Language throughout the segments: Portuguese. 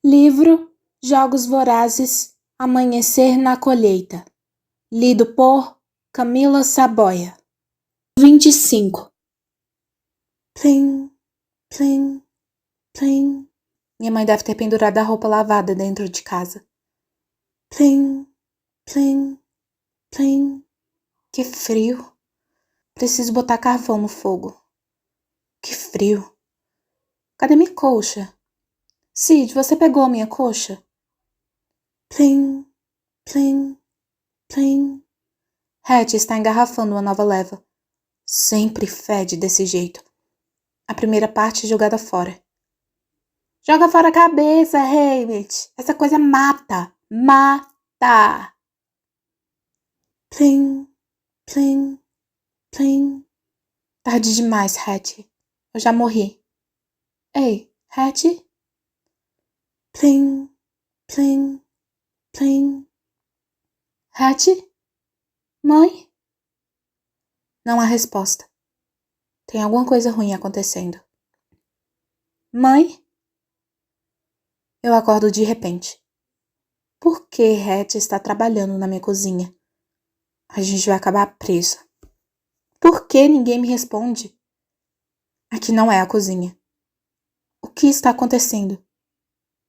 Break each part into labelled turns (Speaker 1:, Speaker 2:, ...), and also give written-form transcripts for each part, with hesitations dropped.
Speaker 1: Livro Jogos Vorazes, Amanhecer na Colheita. Lido por Camila Saboia. 25. Plim, plim, plim. Minha mãe deve ter pendurado a roupa lavada dentro de casa. Plim, plim, plim. Que frio. Preciso botar carvão no fogo. Que frio. Cadê minha coxa? Cid, você pegou minha coxa? Plim, plim, plim. Hattie está engarrafando uma nova leva. Sempre fede desse jeito. A primeira parte jogada fora. Joga fora a cabeça, Hamlet. Essa coisa mata. Mata. Plim, plim, plim. Tarde demais, Hattie. Eu já morri. Ei, Hattie? Plim, plim, plim. Hattie? Mãe? Não há resposta. Tem alguma coisa ruim acontecendo. Mãe? Eu acordo de repente. Por que Hattie está trabalhando na minha cozinha? A gente vai acabar presa. Por que ninguém me responde? Aqui não é a cozinha. O que está acontecendo?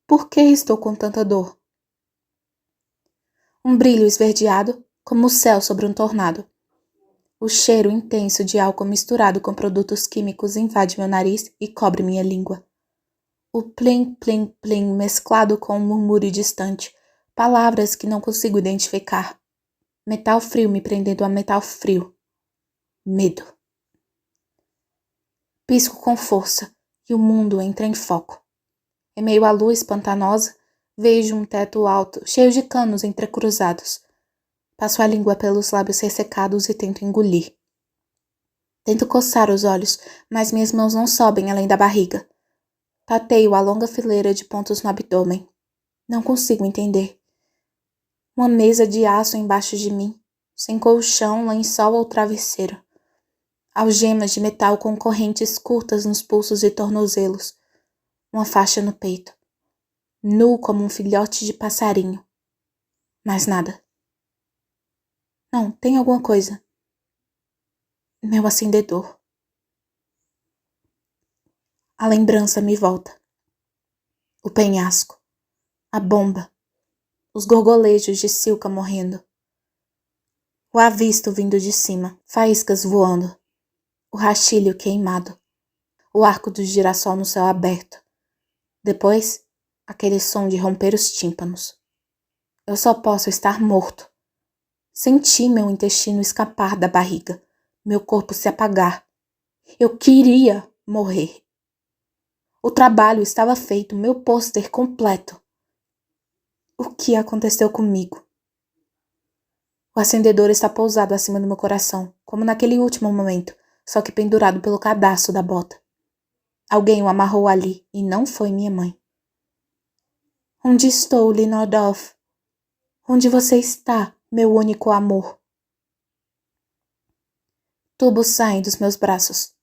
Speaker 1: Por que estou com tanta dor? Um brilho esverdeado, como o céu sobre um tornado. O cheiro intenso de álcool misturado com produtos químicos invade meu nariz e cobre minha língua. O plim, plim, plim mesclado com um murmúrio distante, palavras que não consigo identificar. Metal frio me prendendo a metal frio. Medo. Pisco com força e o mundo entra em foco. Em meio à luz pantanosa, vejo um teto alto, cheio de canos entrecruzados. Passo a língua pelos lábios ressecados e tento engolir. Tento coçar os olhos, mas minhas mãos não sobem além da barriga. Tateio a longa fileira de pontos no abdômen. Não consigo entender. Uma mesa de aço embaixo de mim, sem colchão, lençol ou travesseiro. Algemas de metal com correntes curtas nos pulsos e tornozelos. Uma faixa no peito. Nu como um filhote de passarinho. Mais nada. Não, tem alguma coisa. Meu acendedor. A lembrança me volta. O penhasco. A bomba. Os gorgolejos de Silca morrendo. O avisto vindo de cima, faíscas voando. O rachilho queimado. O arco do girassol no céu aberto. Depois, aquele som de romper os tímpanos. Eu só posso estar morto. Senti meu intestino escapar da barriga, meu corpo se apagar. Eu queria morrer. O trabalho estava feito, meu pôster completo. O que aconteceu comigo? O acendedor está pousado acima do meu coração, como naquele último momento, só que pendurado pelo cadarço da bota. Alguém o amarrou ali, e não foi minha mãe. Onde estou, Linordolf? Onde você está, meu único amor? Tubos saem dos meus braços.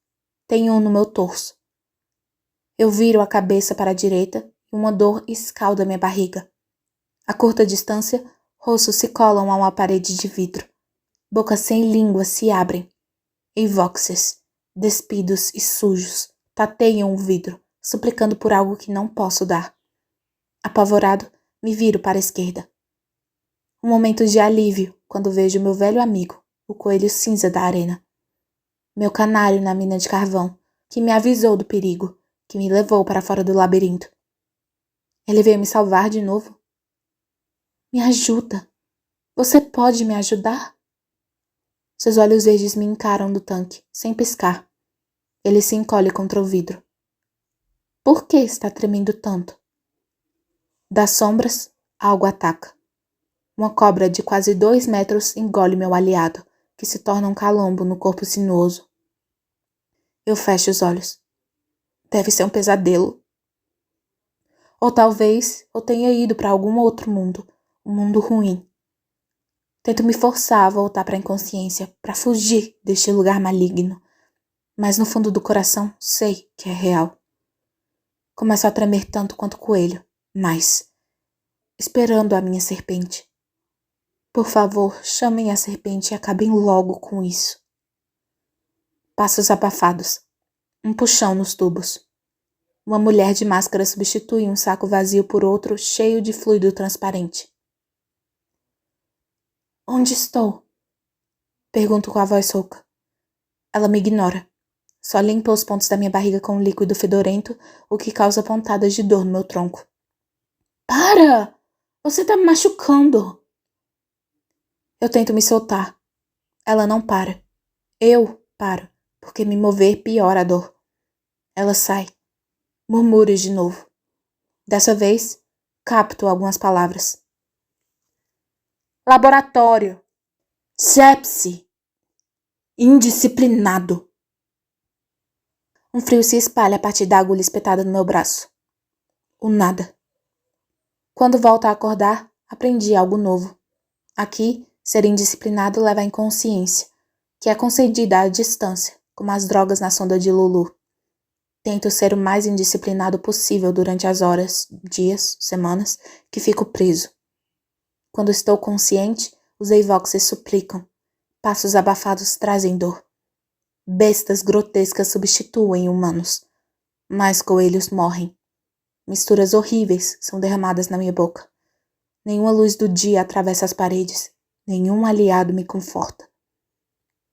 Speaker 1: Tem um no meu torso. Eu viro a cabeça para a direita e uma dor escalda minha barriga. A curta distância, rostos se colam a uma parede de vidro. Bocas sem língua se abrem. Evoxes, despidos e sujos, tateiam o vidro, suplicando por algo que não posso dar. Apavorado, me viro para a esquerda. Um momento de alívio quando vejo meu velho amigo, o coelho cinza da arena. Meu canário na mina de carvão, que me avisou do perigo, que me levou para fora do labirinto. Ele veio me salvar de novo? Me ajuda. Você pode me ajudar? Seus olhos verdes me encaram do tanque, sem piscar. Ele se encolhe contra o vidro. Por que está tremendo tanto? Das sombras, algo ataca. Uma cobra de quase 2 metros engole meu aliado, que se torna um calombo no corpo sinuoso. Eu fecho os olhos. Deve ser um pesadelo. Ou talvez eu tenha ido para algum outro mundo, um mundo ruim. Tento me forçar a voltar para a inconsciência, para fugir deste lugar maligno. Mas no fundo do coração sei que é real. Começo a tremer tanto quanto o coelho. mais, esperando a minha serpente. Por favor, chamem a serpente e acabem logo com isso. Passos abafados. Um puxão nos tubos. Uma mulher de máscara substitui um saco vazio por outro cheio de fluido transparente. Onde estou? Pergunto com a voz rouca. Ela me ignora. Só limpa os pontos da minha barriga com um líquido fedorento, o que causa pontadas de dor no meu tronco. Para! Você tá me machucando! Eu tento me soltar. Ela não para. Eu paro, porque me mover piora a dor. Ela sai. Murmura de novo. Dessa vez, capto algumas palavras. Laboratório. Sepse. Indisciplinado. Um frio se espalha a partir da agulha espetada no meu braço. O nada. Quando volto a acordar, aprendi algo novo. Aqui, ser indisciplinado leva à inconsciência, que é concedida à distância, como as drogas na sonda de Lulu. Tento ser o mais indisciplinado possível durante as horas, dias, semanas que fico preso. Quando estou consciente, os Avoxes suplicam. Passos abafados trazem dor. Bestas grotescas substituem humanos. Mais coelhos morrem. Misturas horríveis são derramadas na minha boca. Nenhuma luz do dia atravessa as paredes. Nenhum aliado me conforta.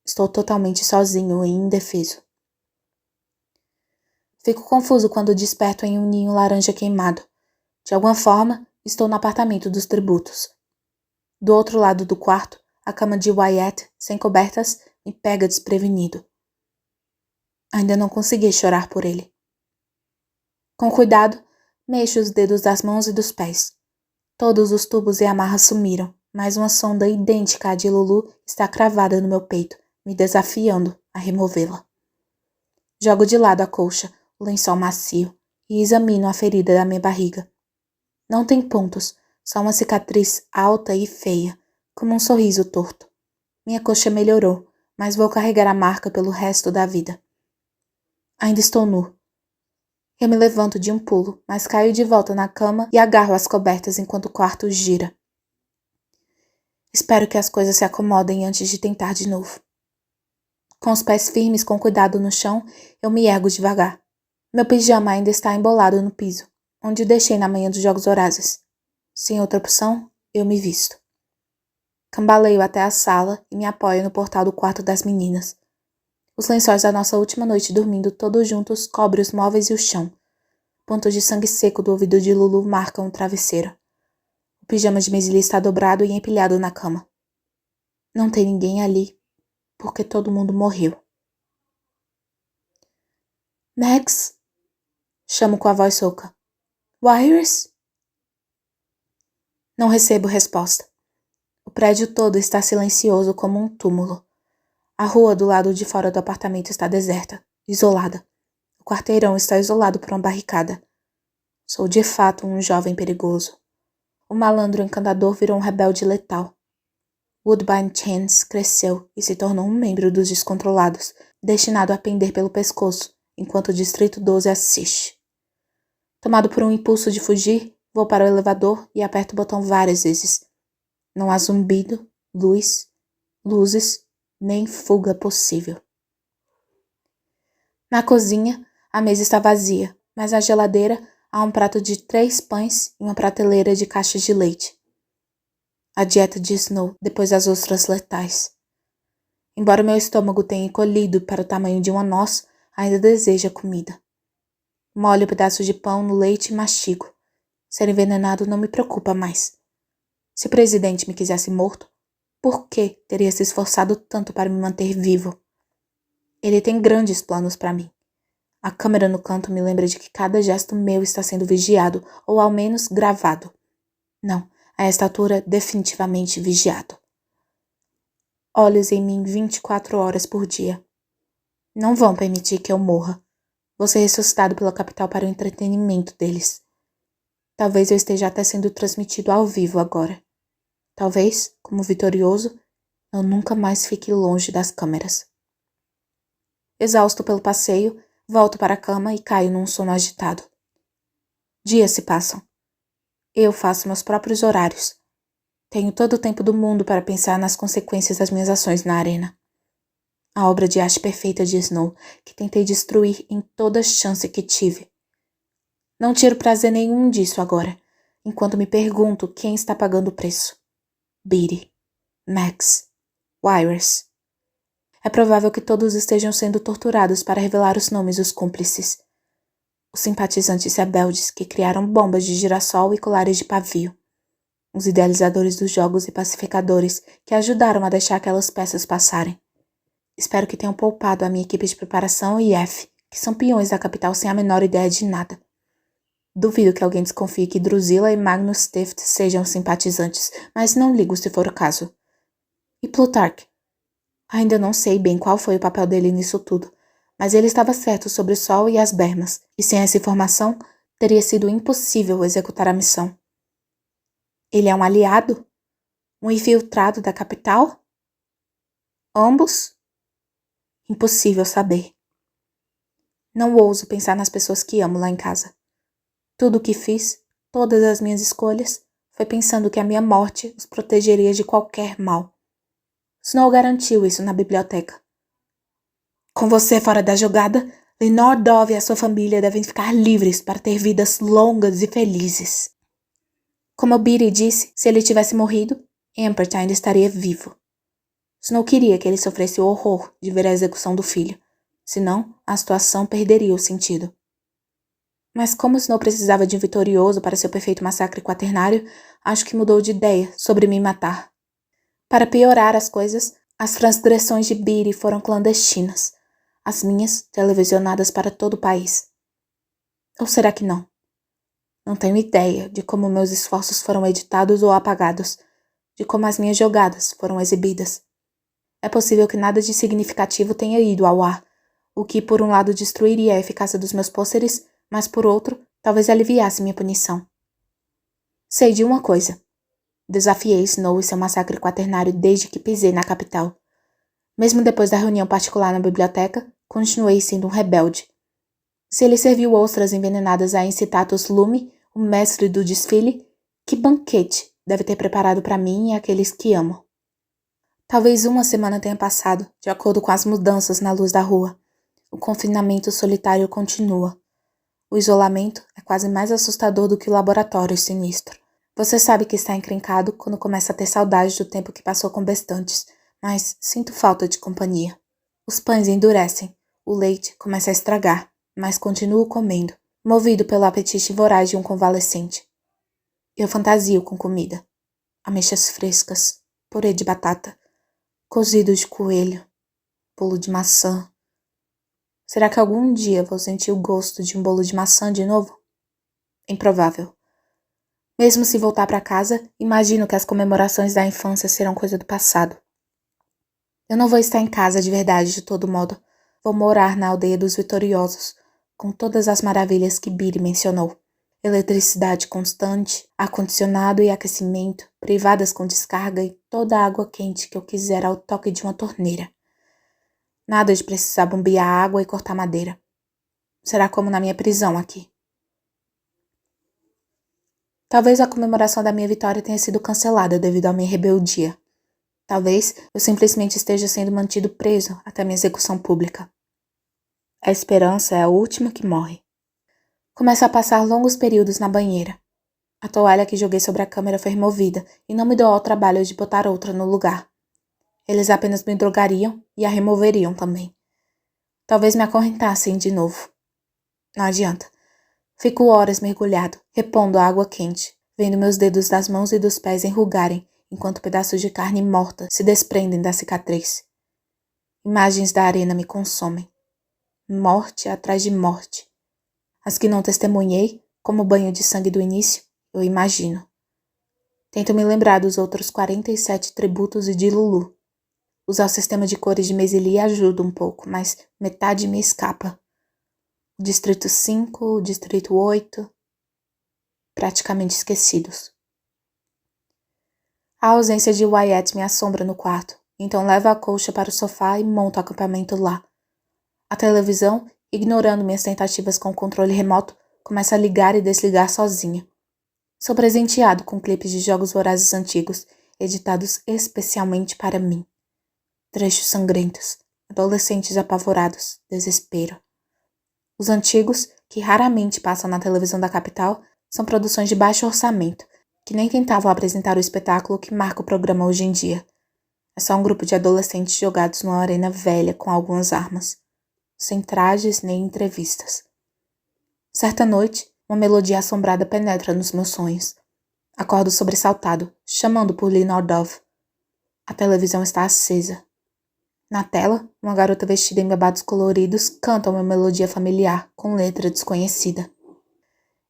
Speaker 1: Estou totalmente sozinho e indefeso. Fico confuso quando desperto em um ninho laranja queimado. De alguma forma, estou no apartamento dos tributos. Do outro lado do quarto, a cama de Wyatt, sem cobertas, me pega desprevenido. Ainda não consegui chorar por ele. Com cuidado, mexo os dedos das mãos e dos pés. Todos os tubos e amarras sumiram, mas uma sonda idêntica à de Lulu está cravada no meu peito, me desafiando a removê-la. Jogo de lado a colcha, o lençol macio, e examino a ferida da minha barriga. Não tem pontos, só uma cicatriz alta e feia, como um sorriso torto. Minha coxa melhorou, mas vou carregar a marca pelo resto da vida. Ainda estou nu. Eu me levanto de um pulo, mas caio de volta na cama e agarro as cobertas enquanto o quarto gira. Espero que as coisas se acomodem antes de tentar de novo. Com os pés firmes com cuidado no chão, eu me ergo devagar. Meu pijama ainda está embolado no piso, onde o deixei na manhã dos Jogos Vorazes. Sem outra opção, eu me visto. Cambaleio até a sala e me apoio no portal do quarto das meninas. Os lençóis da nossa última noite dormindo todos juntos cobrem os móveis e o chão. Pontos de sangue seco do ouvido de Lulu marcam o travesseiro. O pijama de Mesili está dobrado e empilhado na cama. Não tem ninguém ali, porque todo mundo morreu. Max? Chamo com a voz rouca. Wires? Não recebo resposta. O prédio todo está silencioso como um túmulo. A rua do lado de fora do apartamento está deserta, isolada. O quarteirão está isolado por uma barricada. Sou de fato um jovem perigoso. O malandro encantador virou um rebelde letal. Woodbine Chance cresceu e se tornou um membro dos descontrolados, destinado a pender pelo pescoço, enquanto o Distrito 12 assiste. Tomado por um impulso de fugir, vou para o elevador e aperto o botão várias vezes. Não há zumbido, luzes, nem fuga possível. Na cozinha, a mesa está vazia, mas na geladeira há um prato de 3 pães e uma prateleira de caixas de leite. A dieta de Snow depois das ostras letais. Embora meu estômago tenha encolhido para o tamanho de uma noz, ainda deseja comida. Molho pedaços de pão no leite e mastigo. Ser envenenado não me preocupa mais. Se o presidente me quisesse morto, por que teria se esforçado tanto para me manter vivo? Ele tem grandes planos para mim. A câmera no canto me lembra de que cada gesto meu está sendo vigiado, ou ao menos gravado. Não, a esta altura definitivamente vigiado. Olhos em mim 24 horas por dia. Não vão permitir que eu morra. Vou ser ressuscitado pela capital para o entretenimento deles. Talvez eu esteja até sendo transmitido ao vivo agora. Talvez, como vitorioso, eu nunca mais fique longe das câmeras. Exausto pelo passeio, volto para a cama e caio num sono agitado. Dias se passam. Eu faço meus próprios horários. Tenho todo o tempo do mundo para pensar nas consequências das minhas ações na arena. A obra de arte perfeita de Snow, que tentei destruir em toda chance que tive. Não tiro prazer nenhum disso agora, enquanto me pergunto quem está pagando o preço. Beatty, Max, Wires. É provável que todos estejam sendo torturados para revelar os nomes dos cúmplices. Os simpatizantes rebeldes que criaram bombas de girassol e colares de pavio. Os idealizadores dos jogos e pacificadores que ajudaram a deixar aquelas peças passarem. Espero que tenham poupado a minha equipe de preparação e F, que são peões da capital sem a menor ideia de nada. Duvido que alguém desconfie que Drusilla e Magnus Tift sejam simpatizantes, mas não ligo se for o caso. E Plutarch? Ainda não sei bem qual foi o papel dele nisso tudo, mas ele estava certo sobre o Sol e as bermas, e sem essa informação, teria sido impossível executar a missão. Ele é um aliado? Um infiltrado da capital? Ambos? Impossível saber. Não ouso pensar nas pessoas que amo lá em casa. Tudo o que fiz, todas as minhas escolhas, foi pensando que a minha morte os protegeria de qualquer mal. Snow garantiu isso na biblioteca. Com você fora da jogada, Lenore Dove e a sua família devem ficar livres para ter vidas longas e felizes. Como Beatty disse, se ele tivesse morrido, Ampertine ainda estaria vivo. Snow queria que ele sofresse o horror de ver a execução do filho, senão a situação perderia o sentido. Mas como Snow precisava de um vitorioso para seu perfeito massacre quaternário, acho que mudou de ideia sobre me matar. Para piorar as coisas, as transgressões de Beatty foram clandestinas, as minhas televisionadas para todo o país. Ou será que não? Não tenho ideia de como meus esforços foram editados ou apagados, de como as minhas jogadas foram exibidas. É possível que nada de significativo tenha ido ao ar, o que por um lado destruiria a eficácia dos meus pôsteres, mas por outro, talvez aliviasse minha punição. Sei de uma coisa. Desafiei Snow e seu massacre quaternário desde que pisei na capital. Mesmo depois da reunião particular na biblioteca, continuei sendo um rebelde. Se ele serviu ostras envenenadas a Incitatus Lume, o mestre do desfile, que banquete deve ter preparado para mim e aqueles que amo. Talvez uma semana tenha passado, de acordo com as mudanças na luz da rua. O confinamento solitário continua. O isolamento é quase mais assustador do que o laboratório sinistro. Você sabe que está encrencado quando começa a ter saudade do tempo que passou com Bestantes, mas sinto falta de companhia. Os pães endurecem, o leite começa a estragar, mas continuo comendo, movido pelo apetite voraz de um convalescente. Eu fantasio com comida. Ameixas frescas, purê de batata, cozido de coelho, bolo de maçã. Será que algum dia vou sentir o gosto de um bolo de maçã de novo? Improvável. Mesmo se voltar para casa, imagino que as comemorações da infância serão coisa do passado. Eu não vou estar em casa de verdade de todo modo. Vou morar na aldeia dos vitoriosos, com todas as maravilhas que Beatty mencionou. Eletricidade constante, ar-condicionado e aquecimento, privadas com descarga e toda a água quente que eu quiser ao toque de uma torneira. Nada de precisar bombear água e cortar madeira. Será como na minha prisão aqui. Talvez a comemoração da minha vitória tenha sido cancelada devido à minha rebeldia. Talvez eu simplesmente esteja sendo mantido preso até minha execução pública. A esperança é a última que morre. Começo a passar longos períodos na banheira. A toalha que joguei sobre a câmera foi removida e não me dou ao trabalho de botar outra no lugar. Eles apenas me drogariam e a removeriam também. Talvez me acorrentassem de novo. Não adianta. Fico horas mergulhado, repondo a água quente, vendo meus dedos das mãos e dos pés enrugarem, enquanto pedaços de carne morta se desprendem da cicatriz. Imagens da arena me consomem. Morte atrás de morte. As que não testemunhei, como o banho de sangue do início, eu imagino. Tento me lembrar dos outros 47 tributos e de Lulu. Usar o sistema de cores de Mesili ajuda um pouco, mas metade me escapa. O Distrito 5, o Distrito 8, praticamente esquecidos. A ausência de Wyatt me assombra no quarto, então levo a colcha para o sofá e monto o acampamento lá. A televisão, ignorando minhas tentativas com o controle remoto, começa a ligar e desligar sozinha. Sou presenteado com clipes de Jogos Vorazes antigos, editados especialmente para mim. Trechos sangrentos, adolescentes apavorados, desespero. Os antigos, que raramente passam na televisão da capital, são produções de baixo orçamento, que nem tentavam apresentar o espetáculo que marca o programa hoje em dia. É só um grupo de adolescentes jogados numa arena velha com algumas armas, sem trajes nem entrevistas. Certa noite, uma melodia assombrada penetra nos meus sonhos. Acordo sobressaltado, chamando por Lee Nordov. A televisão está acesa. Na tela, uma garota vestida em babados coloridos canta uma melodia familiar com letra desconhecida.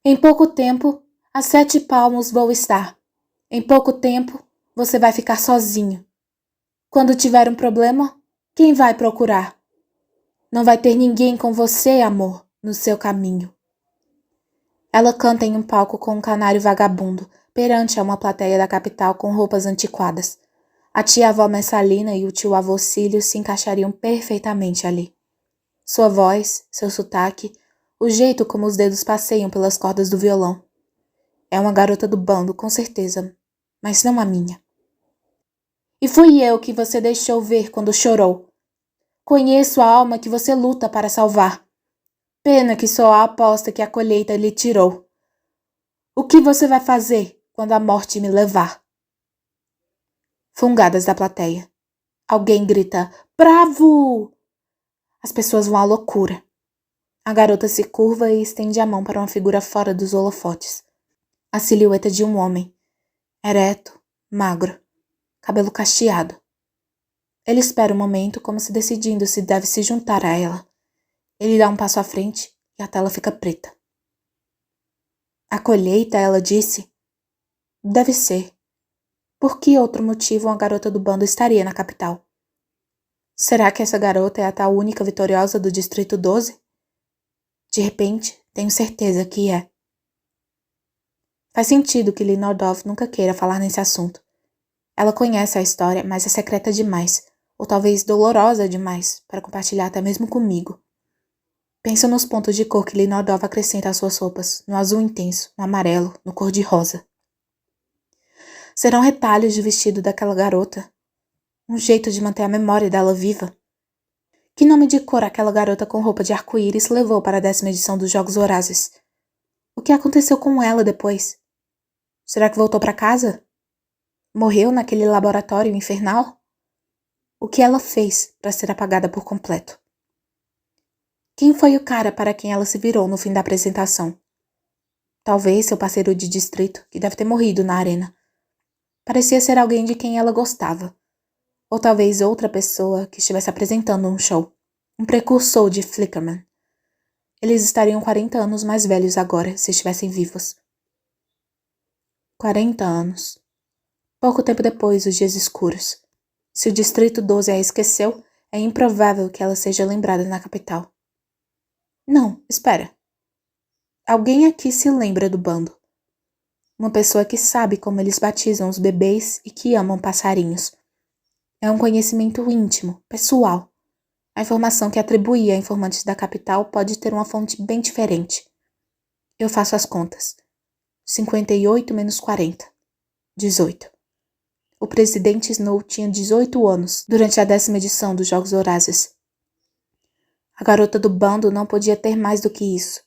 Speaker 1: Em pouco tempo, a 7 palmos vou estar. Em pouco tempo, você vai ficar sozinho. Quando tiver um problema, quem vai procurar? Não vai ter ninguém com você, amor, no seu caminho. Ela canta em um palco com um canário vagabundo, perante a uma plateia da capital com roupas antiquadas. A tia-avó Messalina e o tio-avô Cílio se encaixariam perfeitamente ali. Sua voz, seu sotaque, o jeito como os dedos passeiam pelas cordas do violão. É uma garota do bando, com certeza, mas não a minha. E fui eu que você deixou ver quando chorou. Conheço a alma que você luta para salvar. Pena que só a aposta que a colheita lhe tirou. O que você vai fazer quando a morte me levar? Fungadas da plateia. Alguém grita, bravo! As pessoas vão à loucura. A garota se curva e estende a mão para uma figura fora dos holofotes. A silhueta de um homem. Ereto, magro, cabelo cacheado. Ele espera um momento como se decidindo se deve se juntar a ela. Ele dá um passo à frente e a tela fica preta. A colheita, ela disse? Deve ser. Por que outro motivo uma garota do bando estaria na capital? Será que essa garota é a tal única vitoriosa do Distrito 12? De repente, tenho certeza que é. Faz sentido que Lee Nordov nunca queira falar nesse assunto. Ela conhece a história, mas é secreta demais, ou talvez dolorosa demais, para compartilhar até mesmo comigo. Pensa nos pontos de cor que Lee Nordov acrescenta às suas roupas, no azul intenso, no amarelo, no cor-de-rosa. Serão retalhos de vestido daquela garota. Um jeito de manter a memória dela viva. Que nome de cor aquela garota com roupa de arco-íris levou para a 10ª edição dos Jogos Vorazes? O que aconteceu com ela depois? Será que voltou para casa? Morreu naquele laboratório infernal? O que ela fez para ser apagada por completo? Quem foi o cara para quem ela se virou no fim da apresentação? Talvez seu parceiro de distrito, que deve ter morrido na arena. Parecia ser alguém de quem ela gostava. Ou talvez outra pessoa que estivesse apresentando um show. Um precursor de Flickerman. Eles estariam 40 anos mais velhos agora, se estivessem vivos. 40 anos. Pouco tempo depois dos dias escuros. Se o Distrito 12 a esqueceu, é improvável que ela seja lembrada na capital. Não, espera. Alguém aqui se lembra do bando. Uma pessoa que sabe como eles batizam os bebês e que amam passarinhos. É um conhecimento íntimo, pessoal. A informação que atribuía a informantes da capital pode ter uma fonte bem diferente. Eu faço as contas. 58 menos 40. 18. O presidente Snow tinha 18 anos durante a 10ª edição dos Jogos Vorazes. A garota do bando não podia ter mais do que isso.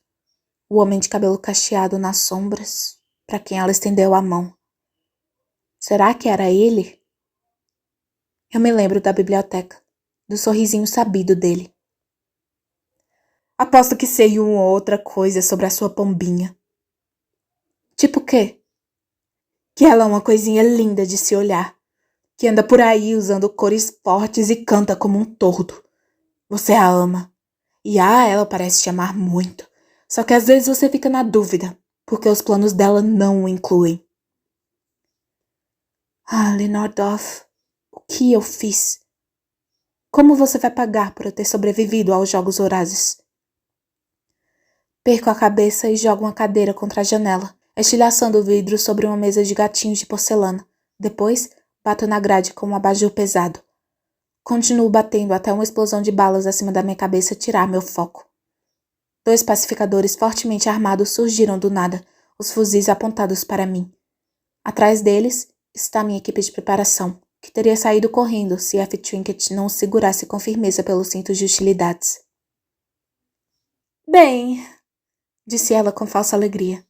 Speaker 1: O homem de cabelo cacheado nas sombras, para quem ela estendeu a mão. Será que era ele? Eu me lembro da biblioteca, do sorrisinho sabido dele. Aposto que sei uma ou outra coisa sobre a sua pombinha. Tipo o quê? Que ela é uma coisinha linda de se olhar, que anda por aí usando cores fortes e canta como um tordo. Você a ama. E ela parece te amar muito. Só que às vezes você fica na dúvida, porque os planos dela não o incluem. Lee Nordov, o que eu fiz? Como você vai pagar por eu ter sobrevivido aos Jogos Vorazes? Perco a cabeça e jogo uma cadeira contra a janela, estilhaçando o vidro sobre uma mesa de gatinhos de porcelana. Depois, bato na grade com um abajur pesado. Continuo batendo até uma explosão de balas acima da minha cabeça tirar meu foco. 2 pacificadores fortemente armados surgiram do nada, os fuzis apontados para mim. Atrás deles está minha equipe de preparação, que teria saído correndo se F. Trinket não o segurasse com firmeza pelos cintos de utilidades. Bem, disse ela com falsa alegria.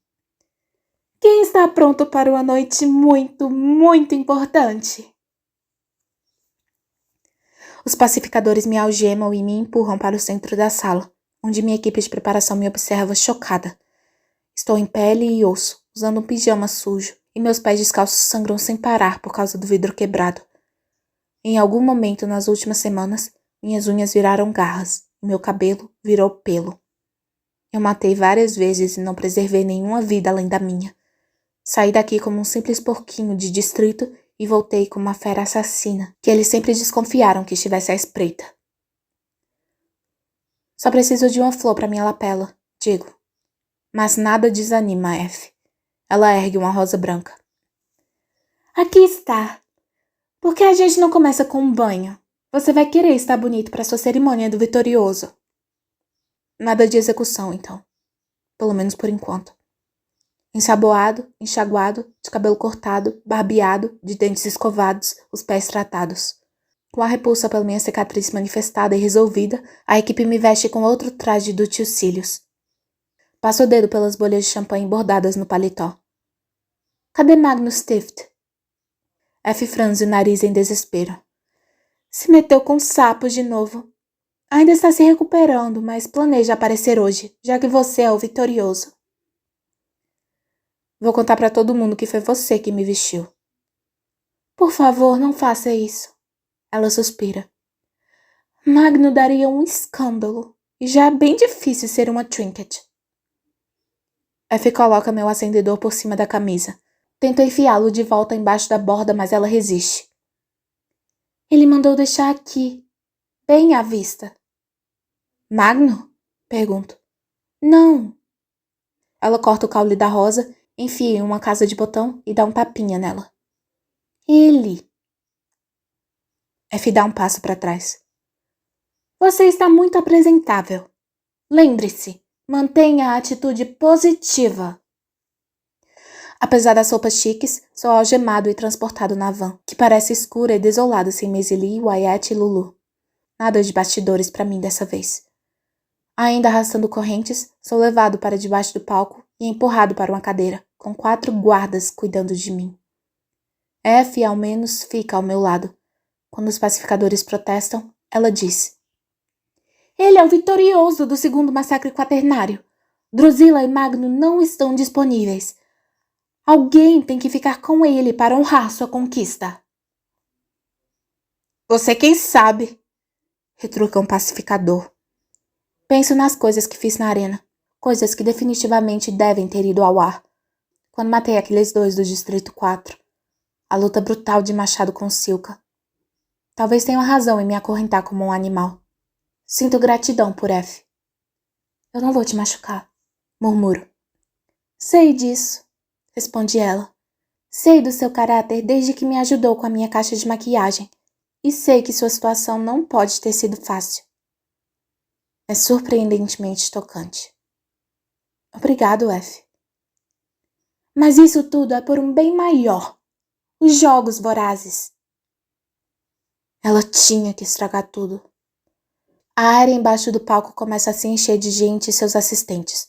Speaker 1: Quem está pronto para uma noite muito, muito importante? Os pacificadores me algemam e me empurram para o centro da sala, onde minha equipe de preparação me observa chocada. Estou em pele e osso, usando um pijama sujo, e meus pés descalços sangram sem parar por causa do vidro quebrado. Em algum momento nas últimas semanas, minhas unhas viraram garras e meu cabelo virou pelo. Eu matei várias vezes e não preservei nenhuma vida além da minha. Saí daqui como um simples porquinho de distrito e voltei como uma fera assassina, que eles sempre desconfiaram que estivesse à espreita. Só preciso de uma flor para minha lapela, digo. Mas nada desanima a F. Ela ergue uma rosa branca. Aqui está. Por que a gente não começa com um banho? Você vai querer estar bonito para sua cerimônia do vitorioso. Nada de execução, então. Pelo menos por enquanto. Ensaboado, enxaguado, de cabelo cortado, barbeado, de dentes escovados, os pés tratados. Com a repulsa pela minha cicatriz manifestada e resolvida, a equipe me veste com outro traje do tio Cílios. Passo o dedo pelas bolhas de champanhe bordadas no paletó. Cadê Magnus Tift? F franze o nariz em desespero. Se meteu com sapos de novo. Ainda está se recuperando, mas planeja aparecer hoje, já que você é o vitorioso. Vou contar para todo mundo que foi você que me vestiu. Por favor, não faça isso. Ela suspira. Magno daria um escândalo, e já é bem difícil ser uma Trinket. F coloca meu acendedor por cima da camisa. Tento enfiá-lo de volta embaixo da borda, mas ela resiste. Ele mandou deixar aqui, bem à vista. Magno? Pergunto. Não. Ela corta o caule da rosa, enfia em uma casa de botão e dá um tapinha nela. Ele. F dá um passo para trás. Você está muito apresentável. Lembre-se, mantenha a atitude positiva. Apesar das roupas chiques, sou algemado e transportado na van, que parece escura e desolada sem Maisily, Wyatt e Lulu. Nada de bastidores para mim dessa vez. Ainda arrastando correntes, sou levado para debaixo do palco e empurrado para uma cadeira, com 4 guardas cuidando de mim. F, ao menos, fica ao meu lado. Quando os pacificadores protestam, ela diz: Ele é o vitorioso do segundo massacre quaternário. Drusilla e Magno não estão disponíveis. Alguém tem que ficar com ele para honrar sua conquista. Você quem sabe, retruca um pacificador. Penso nas coisas que fiz na arena, coisas que definitivamente devem ter ido ao ar. Quando matei aqueles 2 do Distrito 4, a luta brutal de Machado com Silka. Talvez tenha razão em me acorrentar como um animal. Sinto gratidão por F. Eu não vou te machucar, murmuro. Sei disso, responde ela. Sei do seu caráter desde que me ajudou com a minha caixa de maquiagem. E sei que sua situação não pode ter sido fácil. É surpreendentemente tocante. Obrigado, F. Mas isso tudo é por um bem maior. Os jogos vorazes. Ela tinha que estragar tudo. A área embaixo do palco começa a se encher de gente e seus assistentes.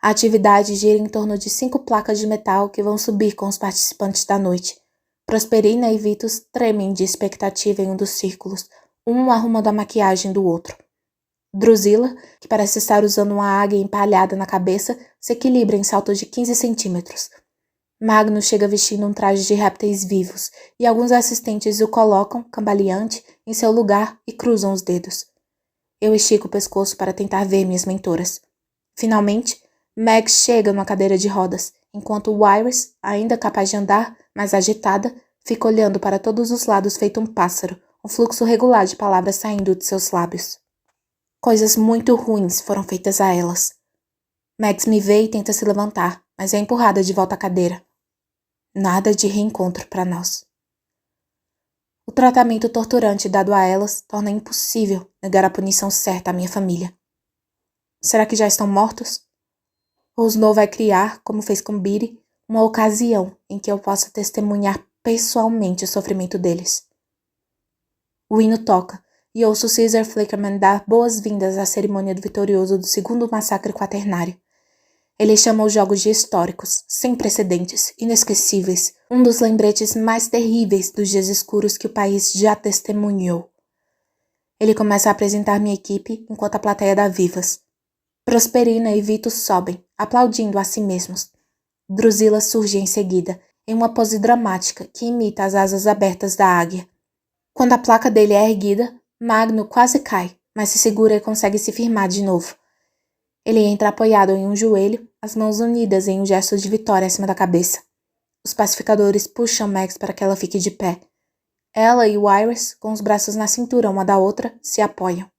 Speaker 1: A atividade gira em torno de 5 placas de metal que vão subir com os participantes da noite. Prosperina e Vitus tremem de expectativa em um dos círculos, um arrumando a maquiagem do outro. Drusilla, que parece estar usando uma águia empalhada na cabeça, se equilibra em saltos de 15 centímetros. Magno chega vestindo um traje de répteis vivos, e alguns assistentes o colocam, cambaleante, em seu lugar e cruzam os dedos. Eu estico o pescoço para tentar ver minhas mentoras. Finalmente, Meg chega numa cadeira de rodas, enquanto Iris, ainda capaz de andar, mas agitada, fica olhando para todos os lados feito um pássaro, um fluxo regular de palavras saindo de seus lábios. Coisas muito ruins foram feitas a elas. Max me vê e tenta se levantar, mas é empurrada de volta à cadeira. Nada de reencontro para nós. O tratamento torturante dado a elas torna impossível negar a punição certa à minha família. Será que já estão mortos? ou Snow vai criar, como fez com Beatty, uma ocasião em que eu possa testemunhar pessoalmente o sofrimento deles. O hino toca, e ouço Caesar Flickerman dar boas-vindas à cerimônia do vitorioso do segundo massacre quaternário. Ele chama os jogos de históricos, sem precedentes, inesquecíveis, um dos lembretes mais terríveis dos dias escuros que o país já testemunhou. Ele começa a apresentar minha equipe enquanto a plateia dá vivas. Prosperina e Vito sobem, aplaudindo a si mesmos. Drusilla surge em seguida, em uma pose dramática que imita as asas abertas da águia. Quando a placa dele é erguida, Magno quase cai, mas se segura e consegue se firmar de novo. Ele entra apoiado em um joelho, as mãos unidas em um gesto de vitória acima da cabeça. Os pacificadores puxam Max para que ela fique de pé. Ela e o Iris, com os braços na cintura uma da outra, se apoiam.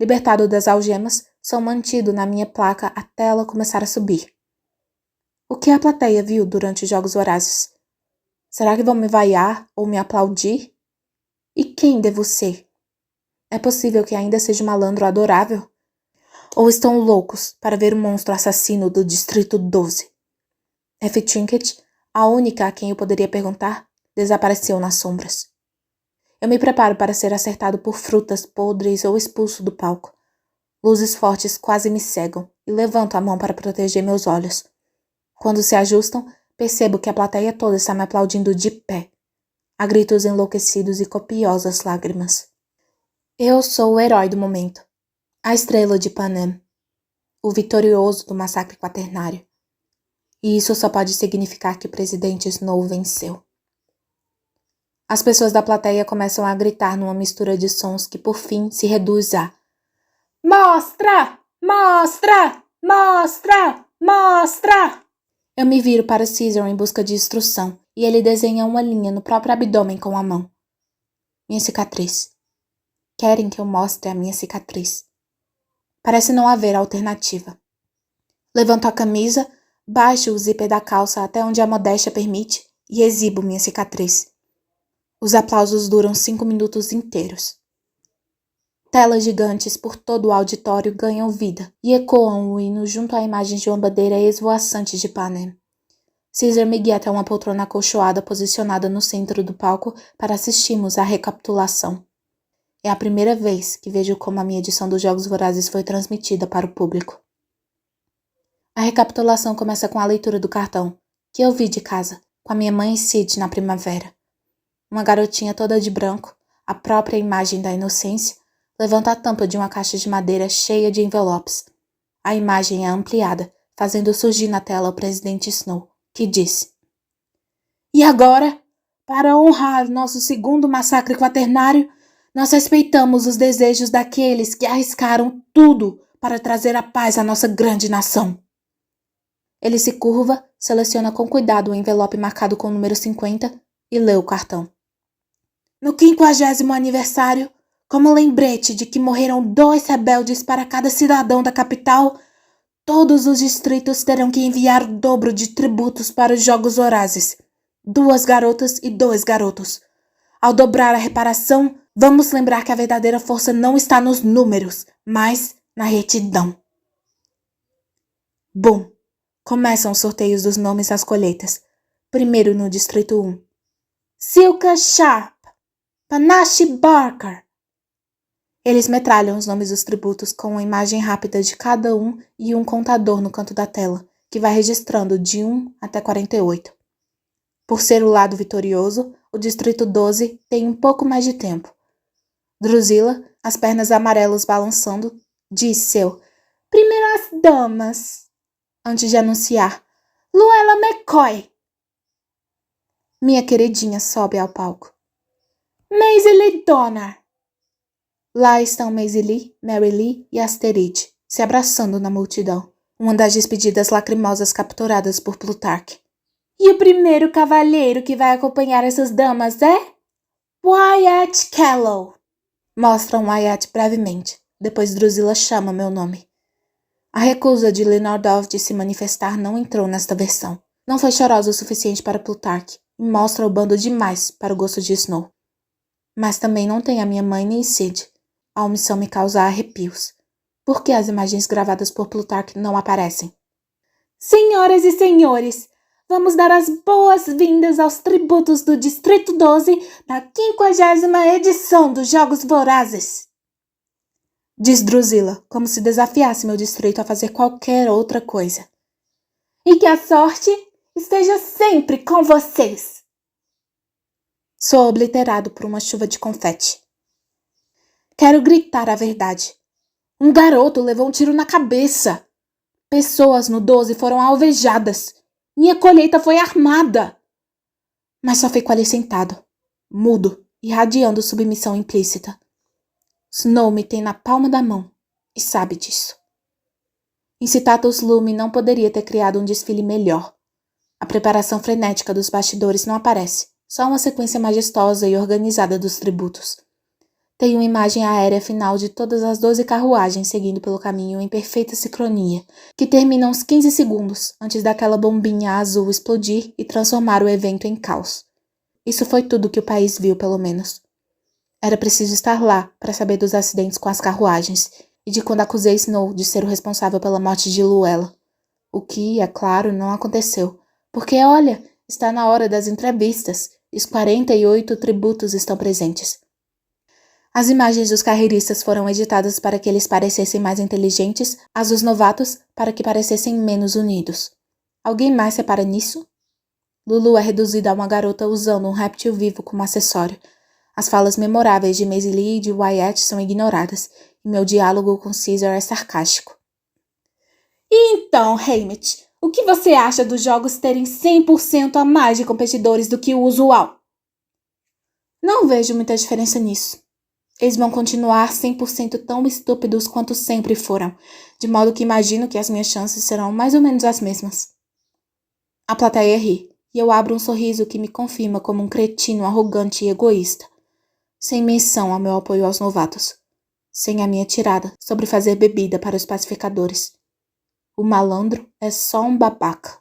Speaker 1: Libertado das algemas, sou mantido na minha placa até ela começar a subir. O que a plateia viu durante os Jogos Vorazes? Será que vão me vaiar ou me aplaudir? E quem devo ser? É possível que ainda seja um malandro adorável? Ou estão loucos para ver o monstro assassino do Distrito 12? F. Trinket, a única a quem eu poderia perguntar, desapareceu nas sombras. Eu me preparo para ser acertado por frutas podres ou expulso do palco. Luzes fortes quase me cegam e levanto a mão para proteger meus olhos. Quando se ajustam, percebo que a plateia toda está me aplaudindo de pé. Há gritos enlouquecidos e copiosas lágrimas. Eu sou o herói do momento. A estrela de Panem. O vitorioso do massacre quaternário. E isso só pode significar que o presidente Snow venceu. As pessoas da plateia começam a gritar numa mistura de sons que por fim se reduz a Mostra! Mostra! Mostra! Mostra! Eu me viro para Caesar em busca de instrução e ele desenha uma linha no próprio abdômen com a mão. Minha cicatriz. Querem que eu mostre a minha cicatriz. Parece não haver alternativa. Levanto a camisa, baixo o zíper da calça até onde a modéstia permite e exibo minha cicatriz. Os aplausos duram 5 minutos inteiros. Telas gigantes por todo o auditório ganham vida e ecoam o hino junto à imagem de uma bandeira esvoaçante de Panem. Caesar me guia até uma poltrona acolchoada posicionada no centro do palco para assistirmos à recapitulação. É a primeira vez que vejo como a minha edição dos Jogos Vorazes foi transmitida para o público. A recapitulação começa com a leitura do cartão, que eu vi de casa, com a minha mãe e Sid na primavera. Uma garotinha toda de branco, a própria imagem da inocência, levanta a tampa de uma caixa de madeira cheia de envelopes. A imagem é ampliada, fazendo surgir na tela o presidente Snow, que diz: E agora, para honrar nosso segundo massacre quaternário, nós respeitamos os desejos daqueles que arriscaram tudo para trazer a paz à nossa grande nação. Ele se curva, seleciona com cuidado o envelope marcado com o número 50 e lê o cartão. No 50º aniversário, como lembrete de que morreram 2 rebeldes para cada cidadão da capital, todos os distritos terão que enviar o dobro de tributos para os Jogos Vorazes, 2 garotas e 2 garotos. Ao dobrar a reparação, vamos lembrar que a verdadeira força não está nos números, mas na retidão. Bom, começam os sorteios dos nomes das colheitas. Primeiro no Distrito 1. Silka Sharp, Panache Barker. Eles metralham os nomes dos tributos com uma imagem rápida de cada um e um contador no canto da tela, que vai registrando de 1 até 48. Por ser o lado vitorioso, o Distrito 12 tem um pouco mais de tempo. Drusilla, as pernas amarelas balançando, diz seu primeiras damas, antes de anunciar Luella McCoy. Minha queridinha sobe ao palco. Maisie Lee Donner. Lá estão Maisie Lee, Mary Lee e Asterid, se abraçando na multidão, uma das despedidas lacrimosas capturadas por Plutarque. E o primeiro cavalheiro que vai acompanhar essas damas é Wyatt Callow. Mostram Wyatt brevemente, depois Drusilla chama meu nome. A recusa de Lenordov de se manifestar não entrou nesta versão. Não foi chorosa o suficiente para Plutarque e mostra o bando demais para o gosto de Snow. Mas também não tem a minha mãe nem Sid. A omissão me causa arrepios. Por que as imagens gravadas por Plutarque não aparecem? Senhoras e senhores, vamos dar as boas-vindas aos tributos do Distrito 12 na 50ª edição dos Jogos Vorazes. Diz Drusilla, como se desafiasse meu distrito a fazer qualquer outra coisa. E que a sorte esteja sempre com vocês. Sou obliterado por uma chuva de confete. Quero gritar a verdade. Um garoto levou um tiro na cabeça. Pessoas no 12 foram alvejadas. Minha colheita foi armada. Mas só fico ali sentado, mudo, irradiando submissão implícita. Snow me tem na palma da mão e sabe disso. Incitatus Lume não poderia ter criado um desfile melhor. A preparação frenética dos bastidores não aparece, só uma sequência majestosa e organizada dos tributos. Tem uma imagem aérea final de todas as 12 carruagens seguindo pelo caminho em perfeita sincronia, que termina uns 15 segundos antes daquela bombinha azul explodir e transformar o evento em caos. Isso foi tudo que o país viu, pelo menos. Era preciso estar lá para saber dos acidentes com as carruagens e de quando acusei Snow de ser o responsável pela morte de Luella. O que, é claro, não aconteceu, porque, olha, está na hora das entrevistas e os 48 tributos estão presentes. As imagens dos carreiristas foram editadas para que eles parecessem mais inteligentes, as dos novatos para que parecessem menos unidos. Alguém mais repara nisso? Lulu é reduzida a uma garota usando um réptil vivo como acessório. As falas memoráveis de Maisie Lee e de Wyatt são ignoradas, e meu diálogo com Caesar é sarcástico. E então, Haymitch, o que você acha dos jogos terem 100% a mais de competidores do que o usual? Não vejo muita diferença nisso. Eles vão continuar 100% tão estúpidos quanto sempre foram, de modo que imagino que as minhas chances serão mais ou menos as mesmas. A plateia ri, e eu abro um sorriso que me confirma como um cretino arrogante e egoísta, sem menção ao meu apoio aos novatos, sem a minha tirada sobre fazer bebida para os pacificadores. O malandro é só um babaca.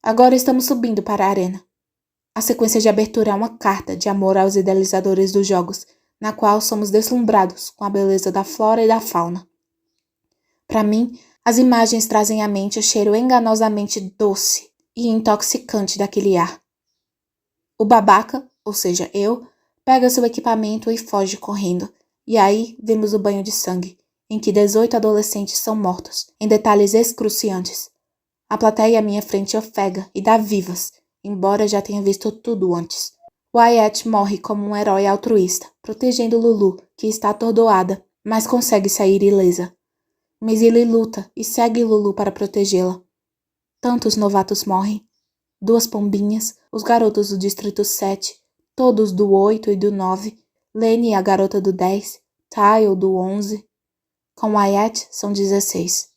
Speaker 1: Agora estamos subindo para a arena. A sequência de abertura é uma carta de amor aos idealizadores dos jogos, na qual somos deslumbrados com a beleza da flora e da fauna. Para mim, as imagens trazem à mente o cheiro enganosamente doce e intoxicante daquele ar. O babaca, ou seja, eu, pega seu equipamento e foge correndo, e aí vemos o banho de sangue, em que 18 adolescentes são mortos, em detalhes excruciantes. A plateia à minha frente ofega e dá vivas, embora já tenha visto tudo antes. Wyatt morre como um herói altruísta, protegendo Lulu, que está atordoada, mas consegue sair ilesa. Maisie Lee luta e segue Lulu para protegê-la. Tantos novatos morrem. 2 pombinhas, os garotos do Distrito 7, todos do 8 e do 9, Lenny, a garota do 10, Tyle, do 11. Com Wyatt, são 16.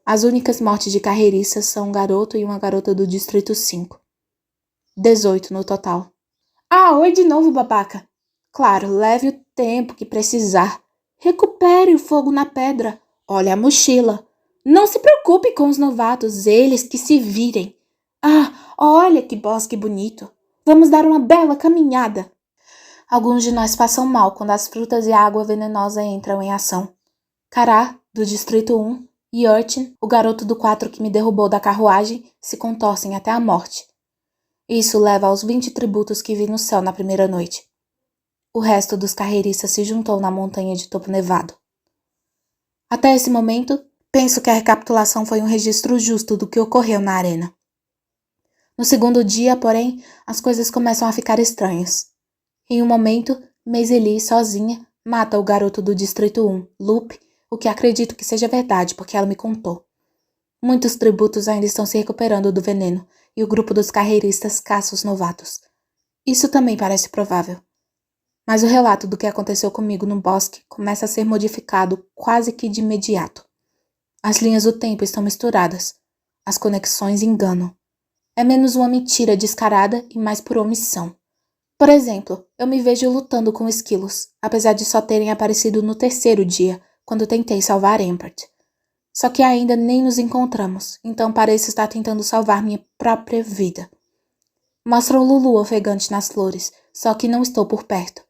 Speaker 1: As únicas mortes de carreiristas são um garoto e uma garota do Distrito 5. 18 no total. Ah, oi de novo, babaca. Claro, leve o tempo que precisar. Recupere o fogo na pedra. Olha a mochila. Não se preocupe com os novatos, eles que se virem. Ah, olha que bosque bonito. Vamos dar uma bela caminhada. Alguns de nós passam mal quando as frutas e a água venenosa entram em ação. Cará, do Distrito 1, e Urchin, o garoto do 4 que me derrubou da carruagem, se contorcem até a morte. Isso leva aos 20 tributos que vi no céu na primeira noite. O resto dos carreiristas se juntou na montanha de topo nevado. Até esse momento, penso que a recapitulação foi um registro justo do que ocorreu na arena. No segundo dia, porém, as coisas começam a ficar estranhas. Em um momento, Maisie Lee, sozinha, mata o garoto do Distrito 1, Lupe, o que acredito que seja verdade porque ela me contou. Muitos tributos ainda estão se recuperando do veneno, e o grupo dos carreiristas caça os novatos. Isso também parece provável. Mas o relato do que aconteceu comigo no bosque começa a ser modificado quase que de imediato. As linhas do tempo estão misturadas. As conexões enganam. É menos uma mentira descarada e mais por omissão. Por exemplo, eu me vejo lutando com esquilos, apesar de só terem aparecido no 3º dia, quando tentei salvar Empert. Só que ainda nem nos encontramos, então pareço estar tentando salvar minha própria vida. Mostram Lulu ofegante nas flores, só que não estou por perto.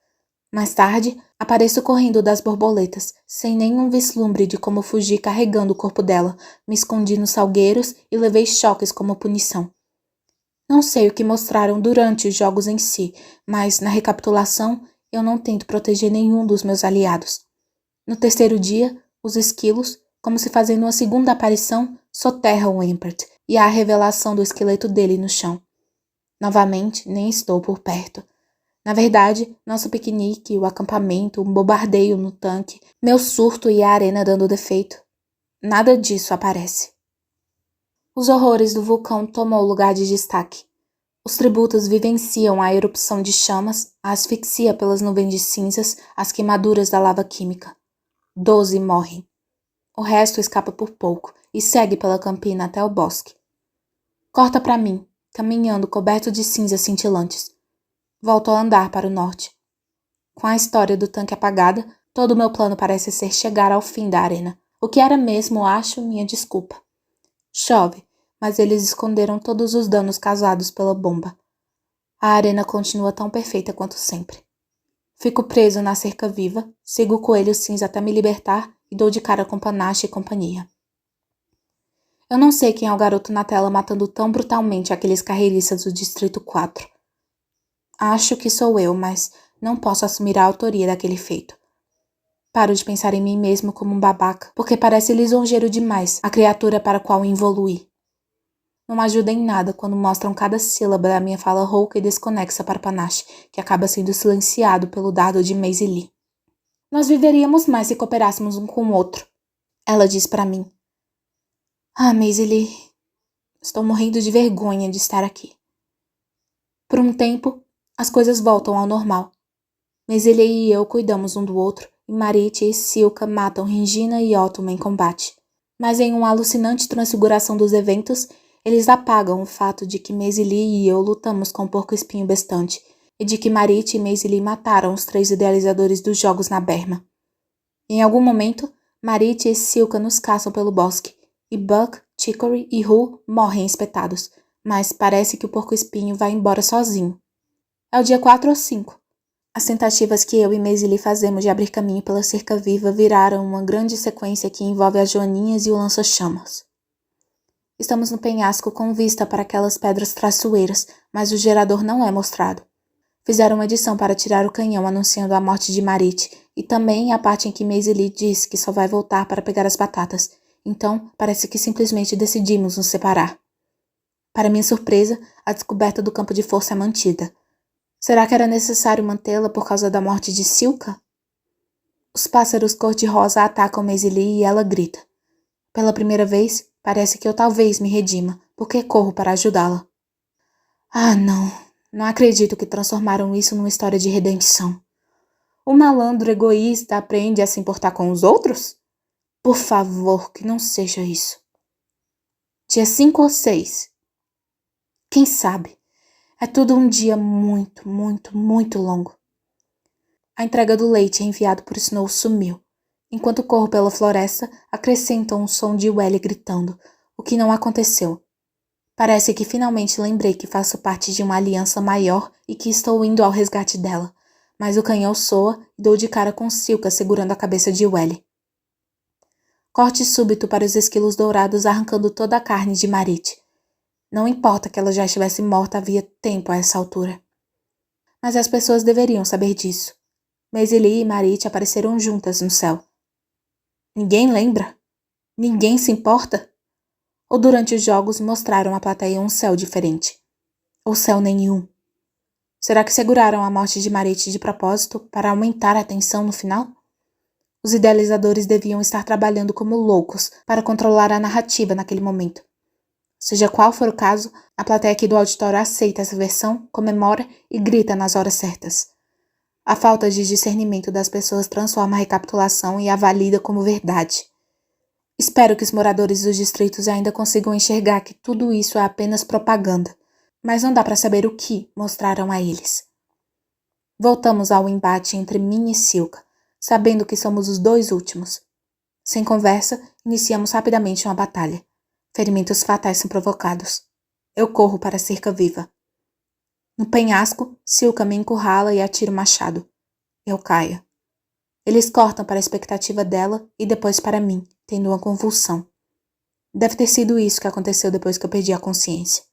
Speaker 1: Mais tarde, Apareço correndo das borboletas, sem nenhum vislumbre de como fugir carregando o corpo dela, me escondi nos salgueiros e levei choques como punição. Não sei o que mostraram durante os jogos em si, mas na recapitulação eu não tento proteger nenhum dos meus aliados. No terceiro dia, os esquilos, como se fazendo uma segunda aparição, soterram o Empert e há a revelação do esqueleto dele no chão. Novamente, nem estou por perto. Na verdade, nosso piquenique, o acampamento, um bombardeio no tanque, meu surto e a arena dando defeito. Nada disso aparece. Os horrores do vulcão tomou lugar de destaque. Os tributos vivenciam a erupção de chamas, a asfixia pelas nuvens de cinzas, as queimaduras da lava química. 12 morrem. O resto escapa por pouco e segue pela campina até o bosque. Corta para mim, caminhando coberto de cinzas cintilantes. Volto a andar para o norte. Com a história do tanque apagada, todo o meu plano parece ser chegar ao fim da arena, o que era mesmo, acho, minha desculpa. Chove, mas eles esconderam todos os danos causados pela bomba. A arena continua tão perfeita quanto sempre. Fico preso na cerca viva, sigo o coelho cinza até me libertar e dou de cara com Panache e companhia. Eu não sei quem é o garoto na tela matando tão brutalmente aqueles carreiristas do Distrito 4. Acho que sou eu, mas não posso assumir a autoria daquele feito. Paro de pensar em mim mesmo como um babaca, porque parece lisonjeiro demais a criatura para a qual evoluí. Não ajuda em nada quando mostram cada sílaba da minha fala rouca e desconexa para Panache, que acaba sendo silenciado pelo dardo de Maisie Lee. Nós viveríamos mais se cooperássemos um com o outro, ela diz para mim. Ah, Maisie Lee, estou morrendo de vergonha de estar aqui. Por um tempo, as coisas voltam ao normal. Maisie Lee e eu cuidamos um do outro, e Marit e Silka matam Regina e Otto em combate. Mas em uma alucinante transfiguração dos eventos, eles apagam o fato de que Maisie Lee e eu lutamos com o porco-espinho bestante, e de que Marit e Maisie Lee mataram os 3 idealizadores dos jogos na Berma. Em algum momento, Marit e Silka nos caçam pelo bosque, e Buck, Chicory e Hu morrem espetados, mas parece que o porco-espinho vai embora sozinho. É o dia 4 ou 5. As tentativas que eu e Maisie Lee fazemos de abrir caminho pela cerca viva viraram uma grande sequência que envolve as joaninhas e o lança-chamas. Estamos no penhasco com vista para aquelas pedras traiçoeiras, mas o gerador não é mostrado. Fizeram uma edição para tirar o canhão anunciando a morte de Marit, e também a parte em que Maisie Lee diz que só vai voltar para pegar as batatas, então parece que simplesmente decidimos nos separar. Para minha surpresa, a descoberta do campo de força é mantida. Será que era necessário mantê-la por causa da morte de Silka? Os pássaros cor-de-rosa atacam Maisie Lee e ela grita. Pela primeira vez, parece que eu talvez me redima, porque corro para ajudá-la. Ah, não acredito que transformaram isso numa história de redenção. O malandro egoísta aprende a se importar com os outros? Por favor, que não seja isso. Dia 5 ou 6. Quem sabe? É tudo um dia muito, muito, muito longo. A entrega do leite enviado por Snow sumiu. Enquanto corro pela floresta, acrescentam um som de Welly gritando, o que não aconteceu. Parece que finalmente lembrei que faço parte de uma aliança maior e que estou indo ao resgate dela, mas o canhão soa e dou de cara com Silka segurando a cabeça de Welly. Corte súbito para os esquilos dourados arrancando toda a carne de Marit. Não importa que ela já estivesse morta havia tempo a essa altura. Mas as pessoas deveriam saber disso. Maisie Lee e Marit apareceram juntas no céu. Ninguém lembra? Ninguém se importa? Ou durante os jogos mostraram à plateia um céu diferente? Ou céu nenhum? Será que seguraram a morte de Marit de propósito para aumentar a tensão no final? Os idealizadores deviam estar trabalhando como loucos para controlar a narrativa naquele momento. Seja qual for o caso, a plateia aqui do auditório aceita essa versão, comemora e grita nas horas certas. A falta de discernimento das pessoas transforma a recapitulação e a valida como verdade. Espero que os moradores dos distritos ainda consigam enxergar que tudo isso é apenas propaganda, mas não dá para saber o que mostraram a eles. Voltamos ao embate entre mim e Silka, sabendo que somos os 2 últimos. Sem conversa, iniciamos rapidamente uma batalha. Ferimentos fatais são provocados. Eu corro para a cerca viva. No penhasco, Silka me encurrala e atira o machado. Eu caio. Eles cortam para a expectativa dela e depois para mim, tendo uma convulsão. Deve ter sido isso que aconteceu depois que eu perdi a consciência.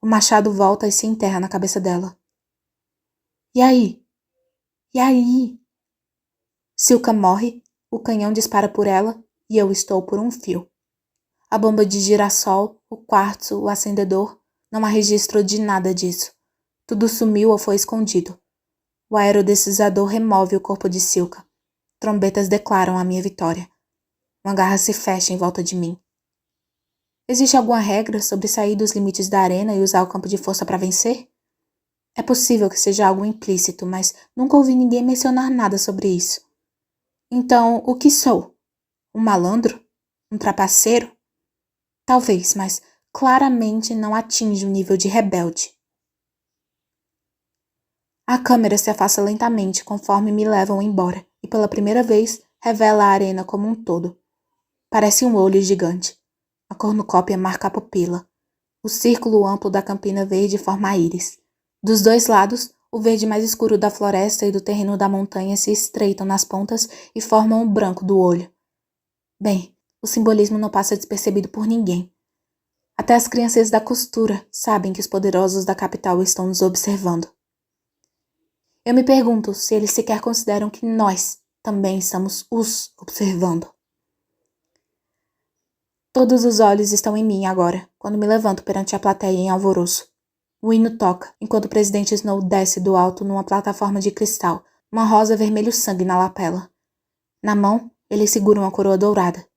Speaker 1: O machado volta e se enterra na cabeça dela. E aí? E aí? Silka morre, o canhão dispara por ela e eu estou por um fio. A bomba de girassol, o quartzo, o acendedor, não há registro de nada disso. Tudo sumiu ou foi escondido. O aerodeslizador remove o corpo de Silka. Trombetas declaram a minha vitória. Uma garra se fecha em volta de mim. Existe alguma regra sobre sair dos limites da arena e usar o campo de força para vencer? É possível que seja algo implícito, mas nunca ouvi ninguém mencionar nada sobre isso. Então, o que sou? Um malandro? Um trapaceiro? Talvez, mas claramente não atinge o nível de rebelde. A câmera se afasta lentamente conforme me levam embora e pela primeira vez revela a arena como um todo. Parece um olho gigante. A cornucópia marca a pupila. O círculo amplo da campina verde forma a íris. Dos dois lados, o verde mais escuro da floresta e do terreno da montanha se estreitam nas pontas e formam o branco do olho. Bem, o simbolismo não passa despercebido por ninguém. Até as crianças da costura sabem que os poderosos da capital estão nos observando. Eu me pergunto se eles sequer consideram que nós também estamos os observando. Todos os olhos estão em mim agora, quando me levanto perante a plateia em alvoroço. O hino toca, enquanto o presidente Snow desce do alto numa plataforma de cristal, uma rosa vermelho sangue na lapela. Na mão, ele segura uma coroa dourada.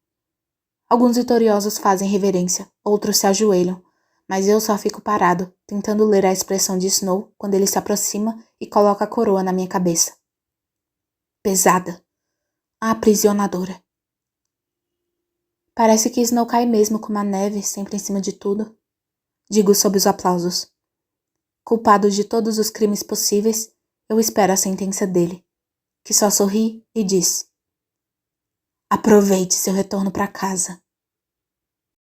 Speaker 1: Alguns vitoriosos fazem reverência, outros se ajoelham, mas eu só fico parado, tentando ler a expressão de Snow quando ele se aproxima e coloca a coroa na minha cabeça. Pesada. Aprisionadora. Parece que Snow cai mesmo como a neve, sempre em cima de tudo. Digo sob os aplausos. Culpado de todos os crimes possíveis, eu espero a sentença dele, que só sorri e diz: aproveite seu retorno para casa.